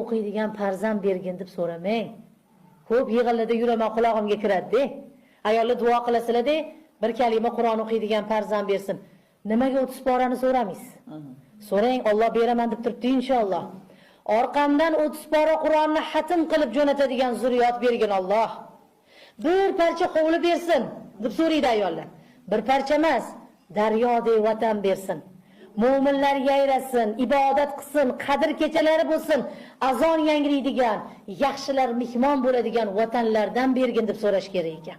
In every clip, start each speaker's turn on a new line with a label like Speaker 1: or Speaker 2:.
Speaker 1: o'qiydigan farzand bergin deb so'ramang. Ko'p yig'ilida yuraman, quloqimga kiradi. Ayollar duo qilasizlar-da, bir kalima Qur'on o'qiydigan farzand bersin. Nimaga 30 porani so'ramaysiz? So'rang, Alloh beraman deb turibdi inshaalloh. Orqamdan 30 pora Qur'onni xatm qilib jo'natadigan zurriyot bergin Alloh. Bir parcha hovli bersin deb so'raydi ayollar. Bir parcha emas, daryodek vatan bersin. Mo'minlar yayrasın, ibodat qilsin, qadr kechalari bo'lsin, azon yangraydigan, yaxshilar mehmon bo'ladigan vatanlardan bergin deb so'rash kerak ekan.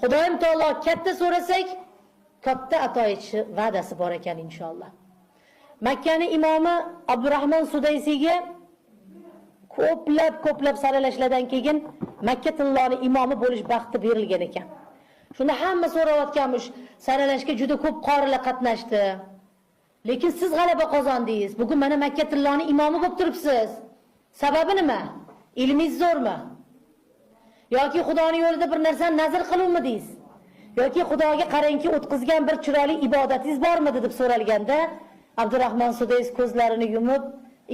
Speaker 1: Xudoyim taolo katta so'rasak, katta ato etishi va'dasi bor ekan inshaalloh. Makkaning imomi Abdurahmon Sudaysiga ko'plab saralashlardan keyin Makka tilloning imomi bo'lish baxti berilgan ekan. Shunda hamma so'rayotganmish, saralashga juda ko'p qorilar qatnashdi. Lekin siz g'alaba qozondingiz. Bugun mana Makka tilloning imomi bo'lib turibsiz. Sababi nima? Ilmingiz zo'rmi? Yoki Xudoning yo'lida bir narsani nazr qiluvmidingiz? Yoki Xudoga qarangki o'tkazgan bir chiroyli ibodatingiz bormidi deb so'ralganda, Abdurahmon Sudays ko'zlarini yumib,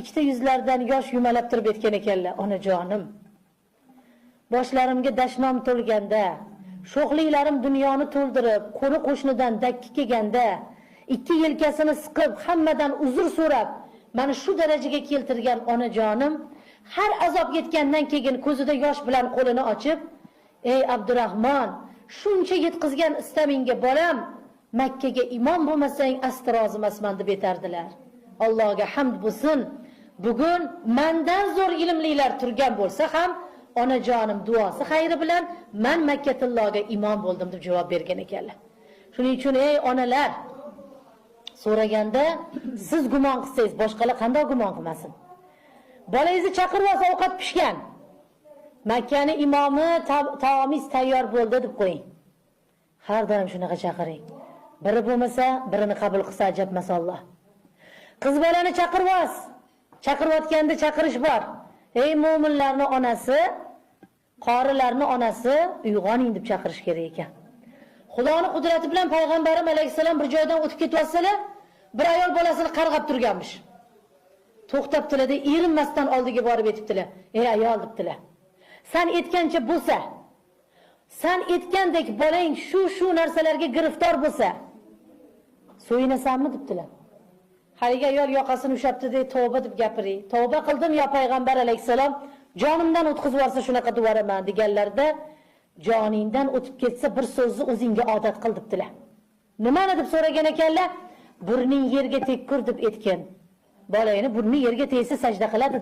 Speaker 1: ikkita yuzlaridan yosh yumalab turib aytgan ekanlar: "Onajonim, boshlarimga dashnom to'lganda, sho'xliklarim dunyoni to'ldirib, qo'ni qo'shnidan dakki kelganda, ikki yelkasini siqib, hammadan uzr so'rab, meni shu darajaga keltirgan onajonim, har azob yetgandan keyin ko'zida yosh bilan qo'lini ochib, ey Abdurahmon, shuncha yetkazgan istamingga bolam, Makkaga imom bo'lmasang asti rozi emasman deb aytardilar. Allohga hamd bo'lsin. Bugun mendan zo'r ilmlilar turgan bo'lsa ham, onajonim duosi xayri bilan men Makka tilloga imom bo'ldim deb javob bergan ekanlar. Shuning uchun ey onalar, so'raganda siz gumon qilsangiz, boshqalar qanday gumon qilmasin? Bolangizni chaqirib olsa ovqat pishgan. Makkaning imomi taomingiz tayyor bo'ldi deb qo'ying. Har doim shunaqa chaqiring. Biri bo'lmasa, birini qabul qilsa ajabmas Alloh. Qiz bolani chaqirib os. Chaqirayotganda chaqirish bor. Ey mo'minlarning onasi, qorilarning onasi, uyg'oning deb chaqirish kerak ekan. Xudoning qudrati bilan payg'ambarim alayhisalom bir joydan o'tib ketayotsalar, bir ayol bolasini qarg'ab turganmish. To'xtabdilar-da, erinmasdan oldiga borib aytibdilar: "Ey ayol," debdilar. "Sen aytgancha bo'lsa, sen aytgandek bolang shu narsalarga giriftor bo'lsa, so'yinasanmi?" debdilar. Haligi ayol yoqasini ushlabdi-da, "Tavba" deb gapiri. "Tavba qildim ya payg'ambar alayhisalom, jonimdan o'tkazib yuborsa shunaqa devoraman" deganlarda, "Joningdan o'tib ketsa bir so'zni o'zingga odat qil" debdilar. Nimani deb so'ragan ekanlar? "Burning yerga tekkur" deb aytgan. Bolangni burni yerga tegsa sajda qiladi.